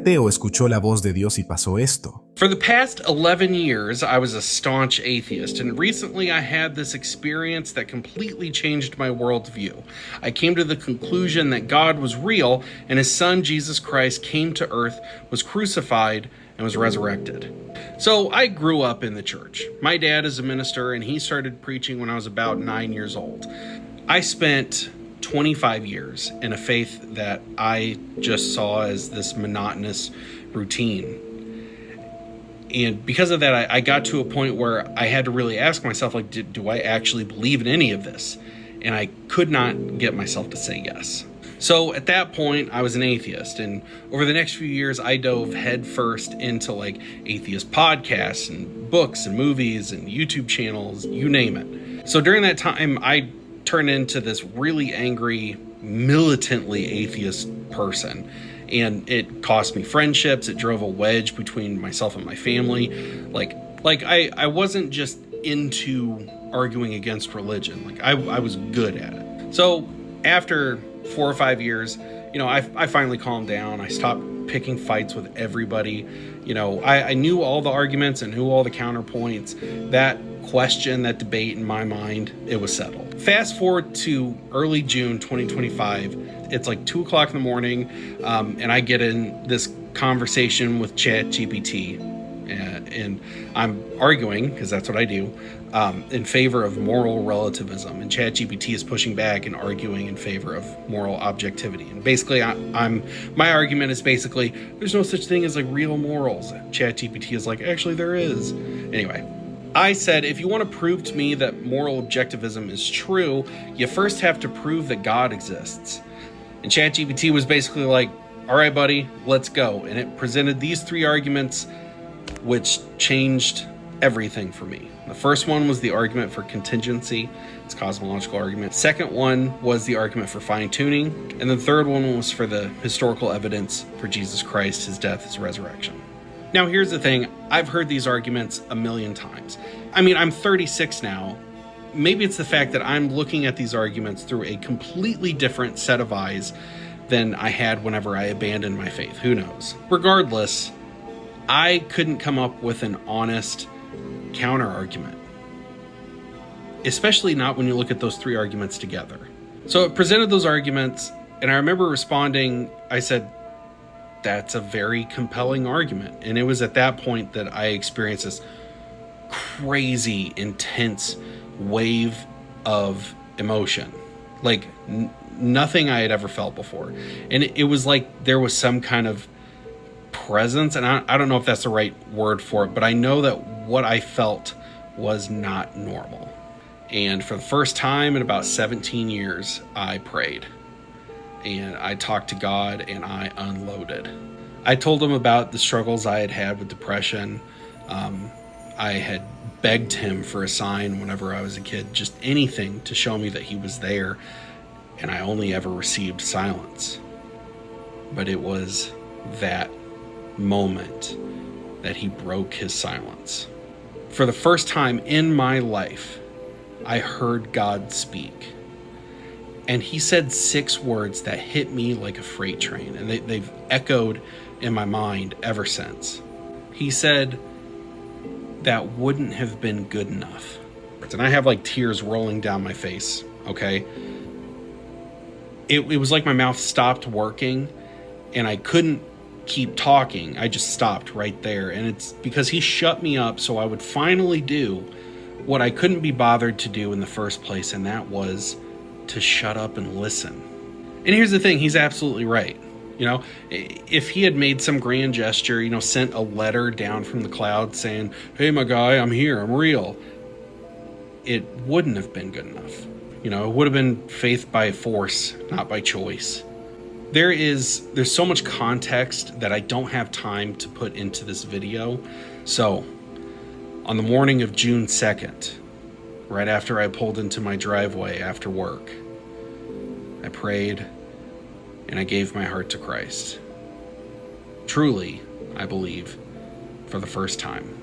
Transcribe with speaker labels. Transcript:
Speaker 1: Ateo escuchó la voz de Dios y pasó esto.
Speaker 2: For the past 11 years, I was a staunch atheist, and recently I had this experience that completely changed my worldview. I came to the conclusion that God was real, and his son, Jesus Christ, came to earth, was crucified, and was resurrected. So I grew up in the church. My dad is a minister, and he started preaching when I was about 9 years old. I spent 25 years in a faith that I just saw as this monotonous routine. And because of that, I got to a point where I had to really ask myself, like, do I actually believe in any of this? And I could not get myself to say yes. So at that point, I was an atheist. And over the next few years, I dove headfirst into like atheist podcasts and books and movies and YouTube channels, you name it. So during that time, I turned into this really angry, militantly atheist person. And it cost me friendships. It drove a wedge between myself and my family. Like I wasn't just into arguing against religion. Like I was good at it. So after 4 or 5 years, I finally calmed down. I stopped picking fights with everybody. I knew all the arguments and knew all the counterpoints. That question, that debate in my mind, it was settled. Fast forward to early June 2025. It's like 2 o'clock in the morning, and I get in this conversation with ChatGPT, and I'm arguing, because that's what I do, in favor of moral relativism, and ChatGPT is pushing back and arguing in favor of moral objectivity. And basically, my argument is basically there's no such thing as like real morals. ChatGPT is like, actually there is. Anyway, I said, if you want to prove to me that moral objectivism is true, you first have to prove that God exists. And ChatGPT was basically like, all right, buddy, let's go. And it presented these 3 arguments, which changed everything for me. The first one was the argument for contingency. It's a cosmological argument. Second one was the argument for fine-tuning. And the third one was for the historical evidence for Jesus Christ, his death, his resurrection. Now, here's the thing. I've heard these arguments a million times. I mean, I'm 36 now. Maybe it's the fact that I'm looking at these arguments through a completely different set of eyes than I had whenever I abandoned my faith. Who knows? Regardless, I couldn't come up with an honest counter argument, especially not when you look at those 3 arguments together. So it presented those arguments, and I remember responding, I said, that's a very compelling argument. And it was at that point that I experienced this crazy, intense wave of emotion, like nothing I had ever felt before. And it was like there was some kind of presence, and I don't know if that's the right word for it, but I know that what I felt was not normal. And for the first time in about 17 years, I prayed. And I talked to God, and I unloaded. I told him about the struggles I had had with depression. I had begged him for a sign whenever I was a kid, just anything to show me that he was there, and I only ever received silence. But it was that moment that he broke his silence. For the first time in my life, I heard God speak. And he said 6 words that hit me like a freight train, and they've echoed in my mind ever since. He said, that wouldn't have been good enough. And I have like tears rolling down my face, okay? It was like my mouth stopped working, and I couldn't keep talking. I just stopped right there. And it's because he shut me up so I would finally do what I couldn't be bothered to do in the first place, and that was to shut up and listen. And here's the thing, he's absolutely right. If he had made some grand gesture, sent a letter down from the clouds saying, hey, my guy, I'm here, I'm real, it wouldn't have been good enough. It would have been faith by force, not by choice. There's so much context that I don't have time to put into this video. So, on the morning of June 2nd, right after I pulled into my driveway after work, I prayed and I gave my heart to Christ. Truly, I believe, for the first time.